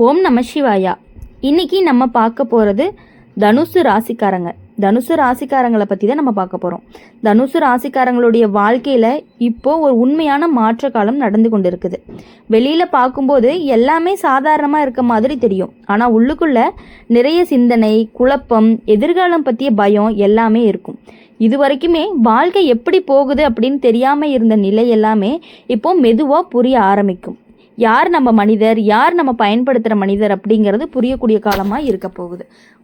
ஓம் நம சிவாயா. இன்னைக்கு நம்ம பார்க்க போகிறது தனுசு ராசிக்காரங்க. தனுசு ராசிக்காரங்களை பற்றி தான் நம்ம பார்க்க போகிறோம். தனுசு ராசிக்காரங்களுடைய வாழ்க்கையில் இப்போது ஒரு உண்மையான மாற்ற காலம் நடந்து கொண்டு இருக்குது. வெளியில் பார்க்கும்போது எல்லாமே சாதாரணமாக இருக்க மாதிரி தெரியும். ஆனால் உள்ளுக்குள்ளே நிறைய சிந்தனை, குழப்பம், எதிர்காலம் பற்றிய பயம் எல்லாமே இருக்கும். இது வரைக்குமே வாழ்க்கை எப்படி போகுது அப்படின்னு தெரியாமல் இருந்த நிலை எல்லாமே இப்போது மெதுவாக புரிய ஆரம்பிக்கும். யார் நம்ம மனிதர், யார் நம்ம பயன்படுத்துகிற மனிதர் அப்படிங்கிறது புரியக்கூடிய காலமாக இருக்க போகுது.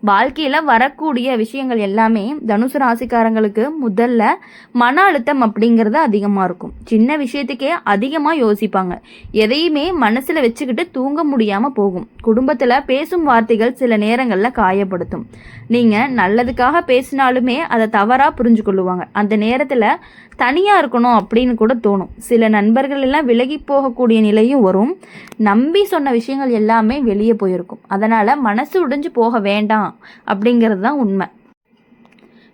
வாழ்க்கையில் வரக்கூடிய விஷயங்கள் எல்லாமே தனுசு ராசிக்காரங்களுக்கு முதல்ல மன அழுத்தம் அப்படிங்கிறது அதிகமாக இருக்கும். சின்ன விஷயத்துக்கே அதிகமாக யோசிப்பாங்க. எதையுமே மனசில் வச்சுக்கிட்டு தூங்க முடியாமல் போகும். குடும்பத்தில் பேசும் வார்த்தைகள் சில நேரங்களில் காயப்படுத்தும். நீங்கள் நல்லதுக்காக பேசினாலுமே அதை தவறாக புரிஞ்சு கொள்ளுவாங்க. அந்த நேரத்தில் தனியாக இருக்கணும் அப்படின்னு கூட தோணும். சில நண்பர்கள் எல்லாம் விலகி போகக்கூடிய நிலையும் வரும். நம்பி சொன்ன விஷயங்கள் எல்லாமே வெளியே போயிருக்கும். அதனால் மனசு உடைஞ்சு போக வேண்டாம் அப்படிங்கிறது தான் உண்மை.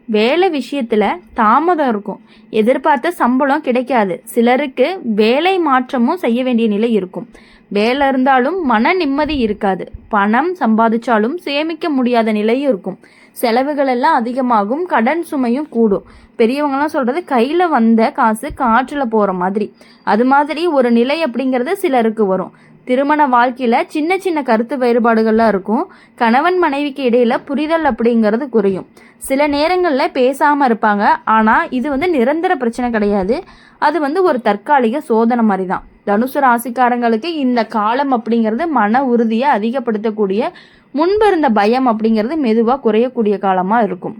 வேலை விஷயத்தில் தாமதம் இருக்கும். எதிர்பார்த்த சம்பளம் கிடைக்காது. சிலருக்கு வேலை மாற்றமும் செய்ய வேண்டிய நிலை இருக்கும். வேலை இருந்தாலும் மன நிம்மதி இருக்காது. பணம் சம்பாதிச்சாலும் சேமிக்க முடியாத நிலையும் இருக்கும். செலவுகள் எல்லாம் அதிகமாகும். கடன் சுமையும் கூடும். பெரியவங்கலாம் சொல்கிறது கையில் வந்த காசு காற்றில் போகிற மாதிரி. அது மாதிரி ஒரு நிலை அப்படிங்கிறது சிலருக்கு வரும். திருமண வாழ்க்கையில் சின்ன சின்ன கருத்து வேறுபாடுகள்லாம் இருக்கும். கணவன் மனைவிக்கு இடையில புரிதல் அப்படிங்கிறது குறையும். சில நேரங்களில் பேசாமல் இருப்பாங்க. ஆனால் இது நிரந்தர பிரச்சனை கிடையாது. அது ஒரு தற்காலிக சோதனை மாதிரி தான். தனுசு ராசிக்காரங்களுக்கு இந்த காலம் அப்படிங்கிறது மன உறுதியை அதிகப்படுத்தக்கூடிய, முன்பு இருந்த பயம் அப்படிங்கிறது மெதுவாக குறையக்கூடிய காலமாக இருக்கும்.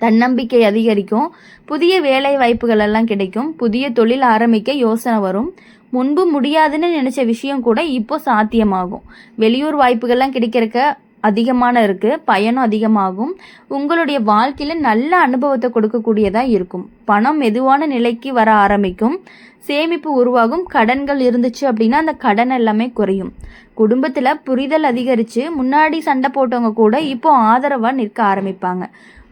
தன்னம்பிக்கை அதிகரிக்கும். புதிய வேலை வாய்ப்புகள் எல்லாம் கிடைக்கும். புதிய தொழில் ஆரம்பிக்க யோசனை வரும். முன்பு முடியாதுன்னு நினச்ச விஷயம் கூட இப்போ சாத்தியமாகும். வெளியூர் வாய்ப்புகள்லாம் கிடைக்கிறக்க அதிகமான இருக்குது. பயனும் அதிகமாகும். உங்களுடைய வாழ்க்கையில் நல்ல அனுபவத்தை கொடுக்கக்கூடியதாக இருக்கும். பணம் மெதுவான நிலைக்கு வர ஆரம்பிக்கும். சேமிப்பு உருவாகும். கடன்கள் இருந்துச்சு அப்படின்னா அந்த கடன் எல்லாமே குறையும். குடும்பத்தில் புரிதல் அதிகரித்து முன்னாடி சண்டை போட்டவங்க கூட இப்போ ஆதரவாக நிற்க ஆரம்பிப்பாங்க.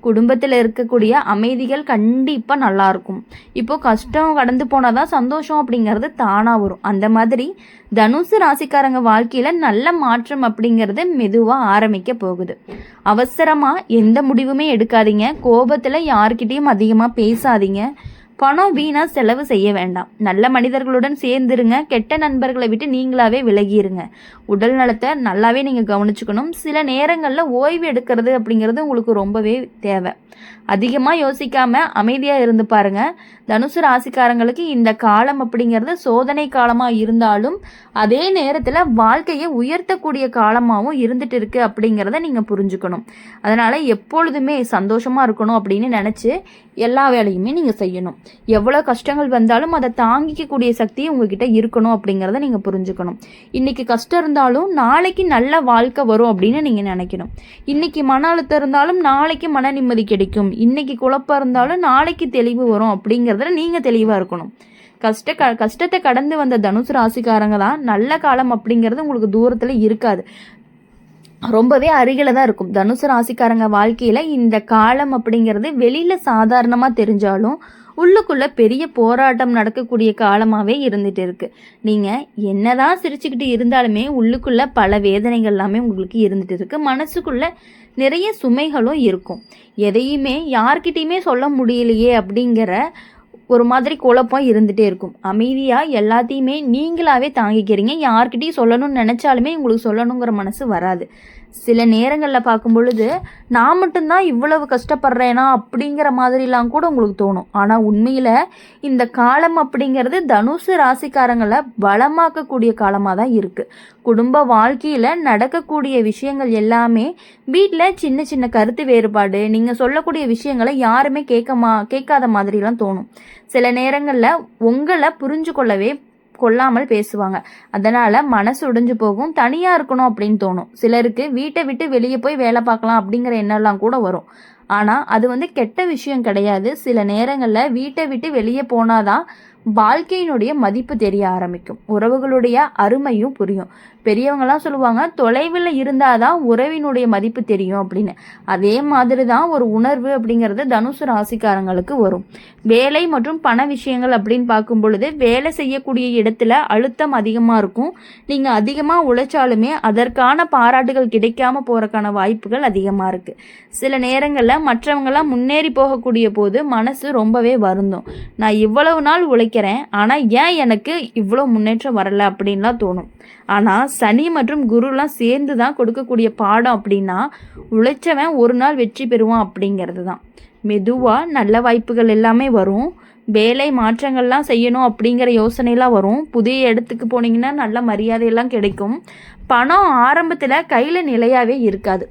குடும்பத்தில் இருக்கக்கூடிய அமைதிகள் கண்டிப்பாக நல்லாயிருக்கும். இப்போ கஷ்டம் கடந்து போனால் தான் சந்தோஷம் அப்படிங்கிறது தானாக வரும். அந்த மாதிரி தனுசு ராசிக்காரங்க வாழ்க்கையில் நல்ல மாற்றம் அப்படிங்கிறது மெதுவாக ஆரம்பிக்க போகுது. அவசரமாக எந்த முடிவுமே எடுக்காதீங்க. கோபத்தில் யார்கிட்டையும் அதிகமாக பேசாதீங்க. பணம் வீணாக செலவு செய்ய வேண்டாம். நல்ல மனிதர்களுடன் சேர்ந்துருங்க. கெட்ட நண்பர்களை விட்டு நீங்களாவே விலகிருங்க. உடல் நலத்தை நல்லாவே நீங்கள் கவனிச்சுக்கணும். சில நேரங்களில் ஓய்வு எடுக்கிறது அப்படிங்கிறது உங்களுக்கு ரொம்பவே தேவை. அதிகமாக யோசிக்காமல் அமைதியாக இருந்து பாருங்கள். தனுசு ராசிக்காரங்களுக்கு இந்த காலம் அப்படிங்கிறது சோதனை காலமாக இருந்தாலும் அதே நேரத்தில் வாழ்க்கையை உயர்த்தக்கூடிய காலமாகவும் இருந்துட்டு இருக்கு அப்படிங்கிறத நீங்கள் புரிஞ்சுக்கணும். அதனால் எப்பொழுதுமே சந்தோஷமாக இருக்கணும் அப்படின்னு நினச்சி எல்லா வேலையுமே நீங்கள் செய்யணும். எவ்வளோ கஷ்டங்கள் வந்தாலும் அதை தாங்கிக்கக்கூடிய சக்தி உங்ககிட்ட இருக்கணும் அப்படிங்கிறத நீங்கள் புரிஞ்சுக்கணும். இன்றைக்கி கஷ்டம் இருந்தாலும் நாளைக்கு நல்ல வாழ்க்கை வரும் அப்படின்னு நீங்கள் நினைக்கணும். இன்றைக்கி மன அழுத்தம் இருந்தாலும் நாளைக்கு மன நிம்மதி கிடைக்கும். இன்றைக்கி குழப்பம் இருந்தாலும் நாளைக்கு தெளிவு வரும் அப்படிங்கிறதுல நீங்கள் தெளிவாக இருக்கணும். கஷ்டத்தை கடந்து வந்த தனுசு ராசிக்காரங்க தான் நல்ல காலம் அப்படிங்கிறது உங்களுக்கு தூரத்தில் இருக்காது, ரொம்பவே அருகில தான் இருக்கும். தனுசு ராசிக்காரங்க வாழ்க்கையில் இந்த காலம் அப்படிங்கிறது வெளியில் சாதாரணமாக தெரிஞ்சாலும் உள்ளுக்குள்ளே பெரிய போராட்டம் நடக்கக்கூடிய காலமாகவே இருந்துகிட்டு இருக்குது. நீங்கள் என்னதான் சிரிச்சுக்கிட்டு இருந்தாலுமே உள்ளுக்குள்ளே பல வேதனைகள் எல்லாமே உங்களுக்கு இருந்துகிட்டு இருக்குது. மனசுக்குள்ளே நிறைய சுமைகளும் இருக்கும். எதையுமே யார்கிட்டையுமே சொல்ல முடியலையே அப்படிங்கிற ஒரு மாதிரி குழப்பம் இருந்துகிட்டே இருக்கும். அமைதியாக எல்லாத்தையுமே நீங்களாகவே தாங்கிக்கிறீங்க. யார்கிட்டையும் சொல்லணும்னு நினச்சாலுமே உங்களுக்கு சொல்லணுங்கிற மனசு வராது. சில நேரங்களில் பார்க்கும் பொழுது நான் மட்டும்தான் இவ்வளவு கஷ்டப்படுறேனா அப்படிங்கிற மாதிரிலாம் கூட உங்களுக்கு தோணும். ஆனால் உண்மையில் இந்த காலம் அப்படிங்கிறது தனுசு ராசிக்காரங்களை பலமாக்கக்கூடிய காலமாக தான் இருக்குது. குடும்ப வாழ்க்கையில் நடக்கக்கூடிய விஷயங்கள் எல்லாமே வீட்டில் சின்ன சின்ன கருத்து வேறுபாடு, நீங்கள் சொல்லக்கூடிய விஷயங்களை யாருமே கேட்காத மாதிரிலாம் தோணும். சில நேரங்களில் உங்களை புரிஞ்சு கொள்ளாமல் பேசுவாங்க. அதனால் மனசு உடைஞ்சு போகும். தனியாக இருக்கணும் அப்படின்னு தோணும். சிலருக்கு வீட்டை விட்டு வெளியே போய் வேலை பார்க்கலாம் அப்படிங்கிற எண்ணம்லாம் கூட வரும். ஆனால் அது கெட்ட விஷயம் கிடையாது. சில நேரங்களில் வீட்டை விட்டு வெளியே போனாதான் வாழ்க்கையினுடைய மதிப்பு தெரிய ஆரம்பிக்கும். உறவுகளுடைய அருமையும் புரியும். பெரியவங்கலாம் சொல்லுவாங்க, தொலைவில் இருந்தால் தான் உறவினுடைய மதிப்பு தெரியும் அப்படின்னு. அதே மாதிரி தான் ஒரு உணர்வு அப்படிங்கிறது தனுசு ராசிக்காரங்களுக்கு வரும். வேலை மற்றும் பண விஷயங்கள் அப்படின்னு பார்க்கும் பொழுது, வேலை செய்யக்கூடிய இடத்துல அழுத்தம் அதிகமாக இருக்கும். நீங்கள் அதிகமாக உழைச்சாலுமே அதற்கான பாராட்டுகள் கிடைக்காம போகிறக்கான வாய்ப்புகள் அதிகமாக இருக்குது. சில நேரங்களில் மற்றவங்களாம் முன்னேறி போகக்கூடிய போது மனசு ரொம்பவே வருந்தும். நான் இவ்வளவு நாள் உழைக்கிறேன், ஆனால் ஏன் எனக்கு இவ்வளோ முன்னேற்றம் வரலை அப்படின்லாம் தோணும். ஆனால் சனி மற்றும் குருலாம் சேர்ந்து தான் கொடுக்கக்கூடிய பாடம் அப்படின்னா, உழைச்சவன் ஒரு நாள் வெற்றி பெறுவான் அப்படிங்கிறது தான். மெதுவாக நல்ல வாய்ப்புகள் எல்லாமே வரும். வேலை மாற்றங்கள்லாம் செய்யணும் அப்படிங்கிற யோசனைலாம் வரும். புதிய இடத்துக்கு போனீங்கன்னா நல்ல மரியாதையெல்லாம் கிடைக்கும். பணம் ஆரம்பத்தில் கையில் நிலையாகவே இருக்காது.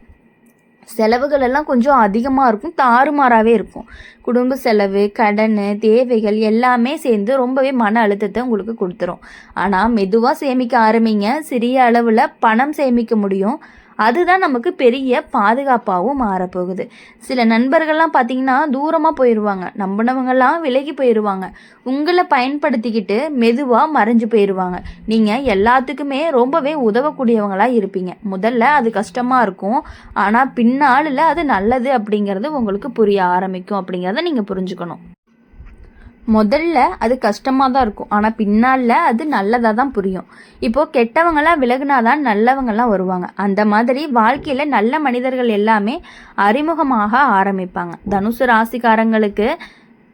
செலவுகள் எல்லாம் கொஞ்சம் அதிகமாக இருக்கும், தாறுமாறாகவே இருக்கும். குடும்ப செலவு, கடன், தேவைகள் எல்லாமே சேர்ந்து ரொம்பவே மன அழுத்தத்தை உங்களுக்கு கொடுத்துரும். ஆனால் மெதுவாக சேமிக்க ஆரம்பிங்க. சிறிய அளவில் பணம் சேமிக்க முடியும். அதுதான் நமக்கு பெரிய பாதுகாப்பாகவும் மாறப்போகுது. சில நண்பர்கள்லாம் பார்த்தீங்கன்னா தூரமாக போயிடுவாங்க, நம்பினவங்கெல்லாம் விலகி போயிடுவாங்க, உங்களை பயன்படுத்திக்கிட்டு மெதுவாக மறைஞ்சு போயிடுவாங்க. நீங்கள் எல்லாத்துக்குமே ரொம்பவே உதவக்கூடியவங்களாக இருப்பீங்க. முதல்ல அது கஷ்டமாக இருக்கும், ஆனால் பின்னாளில் அது நல்லது அப்படிங்கிறது உங்களுக்கு புரிய ஆரம்பிக்கும் அப்படிங்கிறத நீங்கள் புரிஞ்சுக்கணும். முதல்ல அது கஷ்டமாக தான் இருக்கும், ஆனால் பின்னால் அது நல்லதாக தான் புரியும். இப்போது கெட்டவங்களாம் விலகுனாதான் நல்லவங்களாம் வருவாங்க. அந்த மாதிரி வாழ்க்கையில் நல்ல மனிதர்கள் எல்லாமே அறிமுகமாக ஆரம்பிப்பாங்க. தனுசு ராசிக்காரங்களுக்கு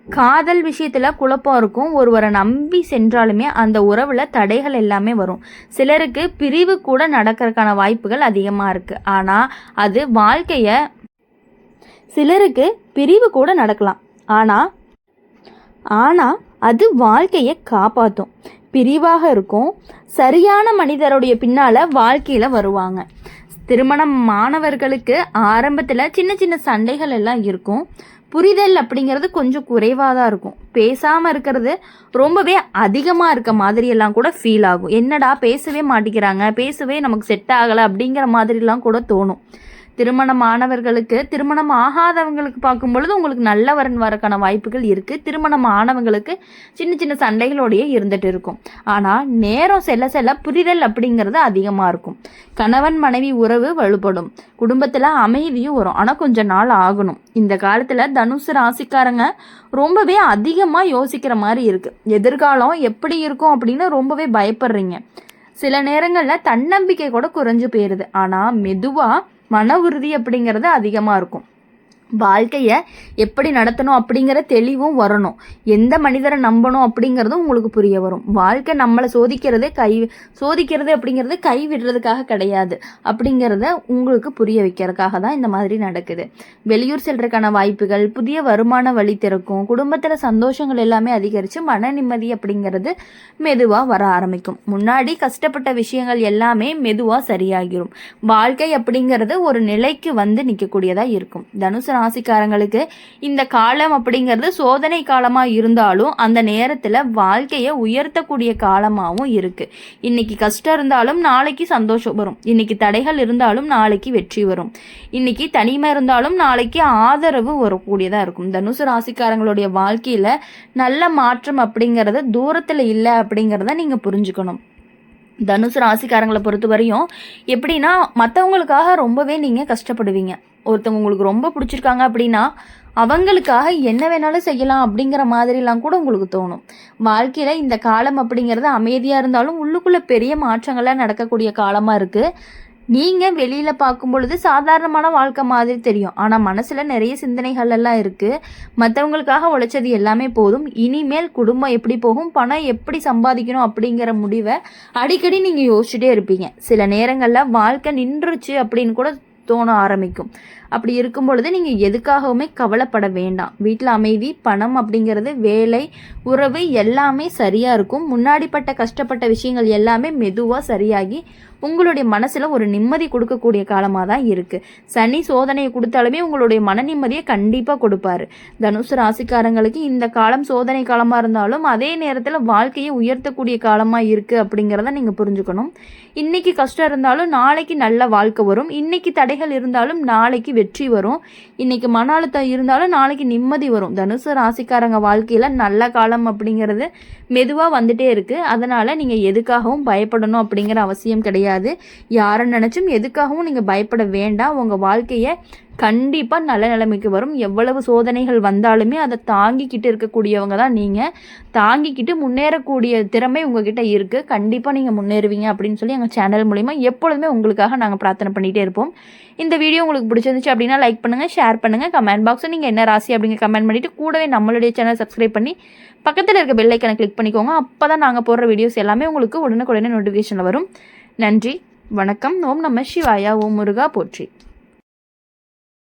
காதல் விஷயத்தில் குழப்பம் இருக்கும். ஒருவரை நம்பி சென்றாலுமே அந்த உறவில் தடைகள் எல்லாமே வரும். சிலருக்கு பிரிவு கூட நடக்கிறதுக்கான வாய்ப்புகள் அதிகமாக இருக்குது. ஆனால் அது வாழ்க்கையை சிலருக்கு பிரிவு கூட நடக்கலாம், ஆனால் அது வாழ்க்கையை காப்பாற்றும். பிரிவாக இருக்கும். சரியான மனிதருடைய பின்னால் வாழ்க்கையில் வருவாங்க. திருமணம் மாணவர்களுக்கு ஆரம்பத்தில் சின்ன சின்ன சண்டைகள் எல்லாம் இருக்கும். புரிதல் அப்படிங்கிறது கொஞ்சம் குறைவாக தான் இருக்கும். பேசாமல் இருக்கிறது ரொம்பவே அதிகமாக இருக்க மாதிரியெல்லாம் கூட ஃபீல் ஆகும். என்னடா பேசவே மாட்டேங்கிறாங்க, பேசவே நமக்கு செட் ஆகலை அப்படிங்கிற மாதிரிலாம் கூட தோணும். திருமணமானவர்களுக்கு, திருமணம் ஆகாதவங்களுக்கு பார்க்கும் பொழுது உங்களுக்கு நல்ல வரன் வரக்கான வாய்ப்புகள் இருக்குது. திருமணம் ஆனவங்களுக்கு சின்ன சின்ன சண்டைகளோடையே இருந்துட்டு இருக்கும். ஆனால் நேரம் செல்ல செல்ல புரிதல் அப்படிங்கிறது அதிகமாக இருக்கும். கணவன் மனைவி உறவு வலுப்படும். குடும்பத்தில் அமைதியும் வரும், ஆனால் கொஞ்சம் நாள் ஆகணும். இந்த காலத்தில் தனுசு ராசிக்காரங்க ரொம்பவே அதிகமாக யோசிக்கிற மாதிரி இருக்குது. எதிர்காலம் எப்படி இருக்கும் அப்படின்னு ரொம்பவே பயப்படுறீங்க. சில நேரங்களில் தன்னம்பிக்கை கூட குறைஞ்சு போயிடுது. ஆனால் மெதுவாக மன உறுதி அப்படிங்கிறது அதிகமாக இருக்கும். வாழ்க்கையை எப்படி நடத்தணும் அப்படிங்கிற தெளிவும் வரணும். எந்த மனிதரை நம்பணும் அப்படிங்கிறதும் உங்களுக்கு புரிய வரும். வாழ்க்கை நம்மளை சோதிக்கிறது அப்படிங்கிறது கை விடுறதுக்காக கிடையாது அப்படிங்கிறத உங்களுக்கு புரிய வைக்கிறதுக்காக தான் இந்த மாதிரி நடக்குது. வெளியூர் செல்றதுக்கான வாய்ப்புகள், புதிய வருமான வழி திறக்கும். குடும்பத்தில் சந்தோஷங்கள் எல்லாமே அதிகரித்து மன நிம்மதி அப்படிங்கிறது மெதுவாக வர ஆரம்பிக்கும். முன்னாடி கஷ்டப்பட்ட விஷயங்கள் எல்லாமே மெதுவாக சரியாகிரும். வாழ்க்கை அப்படிங்கிறது ஒரு நிலைக்கு வந்து நிற்கக்கூடியதாக இருக்கும். தனுசு ராசிக்காரங்களுக்கு இந்த காலம் அப்படிங்கிறது சோதனை காலமாக இருந்தாலும் அந்த நேரத்தில் வாழ்க்கையை உயர்த்தக்கூடிய காலமாகவும் இருக்குது. இன்னைக்கு கஷ்டம் இருந்தாலும் நாளைக்கு சந்தோஷம் வரும். இன்னைக்கு தடைகள் இருந்தாலும் நாளைக்கு வெற்றி வரும். இன்னைக்கு தனிமை இருந்தாலும் நாளைக்கு ஆதரவு வரக்கூடியதாக இருக்கும். தனுசு ராசிக்காரங்களுடைய வாழ்க்கையில் நல்ல மாற்றம் அப்படிங்கிறது தூரத்தில் இல்லை அப்படிங்கிறத நீங்கள் புரிஞ்சுக்கணும். தனுசு ராசிக்காரங்களை பொறுத்த வரையும் எப்படின்னா, மற்றவங்களுக்காக ரொம்பவே நீங்கள் கஷ்டப்படுவீங்க. ஒருத்தவங்க உங்களுக்கு ரொம்ப பிடிச்சிருக்காங்க அப்படின்னா அவங்களுக்காக என்ன வேணாலும் செய்யலாம் அப்படிங்கிற மாதிரிலாம் கூட உங்களுக்கு தோணும். வாழ்க்கையில் இந்த காலம் அப்படிங்கிறது அமைதியாக இருந்தாலும் உள்ளுக்குள்ளே பெரிய மாற்றங்கள்லாம் நடக்கக்கூடிய காலமாக இருக்குது. நீங்கள் வெளியில் பார்க்கும் பொழுது சாதாரணமான வாழ்க்கை மாதிரி தெரியும், ஆனால் மனசில் நிறைய சிந்தனைகள் எல்லாம் இருக்குது. மற்றவங்களுக்காக உழைச்சது எல்லாமே போதும். இனிமேல் குடும்பம் எப்படி போகும், பணம் எப்படி சம்பாதிக்கணும் அப்படிங்கிற முடிவை அடிக்கடி நீங்கள் யோசிச்சுட்டே இருப்பீங்க. சில நேரங்களில் வாழ்க்கை நின்றுச்சு அப்படின்னு கூட தோண ஆரம்பிக்கும். அப்படி இருக்கும் பொழுது நீங்கள் எதுக்காகவுமே கவலைப்பட வேண்டாம். வீட்டில் அமைதி, பணம் அப்படிங்கிறது, வேலை, உறவு எல்லாமே சரியாக இருக்கும். முன்னாடிப்பட்ட கஷ்டப்பட்ட விஷயங்கள் எல்லாமே மெதுவாக சரியாகி உங்களுடைய மனசில் ஒரு நிம்மதி கொடுக்கக்கூடிய காலமாக தான் இருக்குது. சனி சோதனையை கொடுத்தாலுமே உங்களுடைய மன நிம்மதியை கண்டிப்பாக கொடுப்பாரு. தனுசு ராசிக்காரங்களுக்கு இந்த காலம் சோதனை காலமாக இருந்தாலும் அதே நேரத்தில் வாழ்க்கையை உயர்த்தக்கூடிய காலமாக இருக்குது அப்படிங்கிறத நீங்கள் புரிஞ்சுக்கணும். இன்றைக்கி கஷ்டம் இருந்தாலும் நாளைக்கு நல்ல வாழ்க்கை வரும். இன்றைக்கி தடைகள் சோதனைகள் இருந்தாலும் நாளைக்கு வெற்றி வரும். இன்றைக்கி மன அழுத்தம் இருந்தாலும் நாளைக்கு நிம்மதி வரும். தனுசு ராசிக்காரங்க வாழ்க்கையில் நல்ல காலம் அப்படிங்கிறது மெதுவாக வந்துட்டே இருக்குது. அதனால் நீங்கள் எதுக்காகவும் பயப்படணும் அப்படிங்கிற அவசியம் கிடையாது. யாரை நினச்சும் எதுக்காகவும் நீங்கள் பயப்பட வேண்டாம். உங்கள் வாழ்க்கையை கண்டிப்பாக நல்ல நிலைமைக்கு வரும். எவ்வளவு சோதனைகள் வந்தாலுமே அதை தாங்கிக்கிட்டு இருக்கக்கூடியவங்க தான் நீங்கள். தாங்கிக்கிட்டு முன்னேறக்கூடிய திறமை உங்ககிட்ட இருக்குது. கண்டிப்பாக நீங்கள் முன்னேறுவீங்க அப்படின்னு சொல்லி எங்கள் சேனல் மூலிமா எப்பொழுதுமே உங்களுக்காக நாங்கள் பிரார்த்தனை பண்ணிகிட்டே இருப்போம். இந்த வீடியோ உங்களுக்கு பிடிச்சிருந்துச்சு அப்படின்னா லைக் பண்ணுங்கள், ஷேர் பண்ணுங்கள். கமெண்ட் பாக்ஸில் நீங்கள் என்ன ராசி அப்படிங்கிற கமெண்ட் பண்ணிவிட்டு கூடவே நம்மளுடைய சேனல் சப்ஸ்கிரைப் பண்ணி பக்கத்தில் இருக்க பெல் ஐக்கனை கிளிக் பண்ணிக்கோங்க. அப்போ தான் நாங்கள் போடுற வீடியோஸ் எல்லாமே உங்களுக்கு உடனுக்குடனே நோட்டிஃபிகேஷனில் வரும். நன்றி, வணக்கம். ஓம் நம சிவாயா. ஓம் முருகா போற்றி.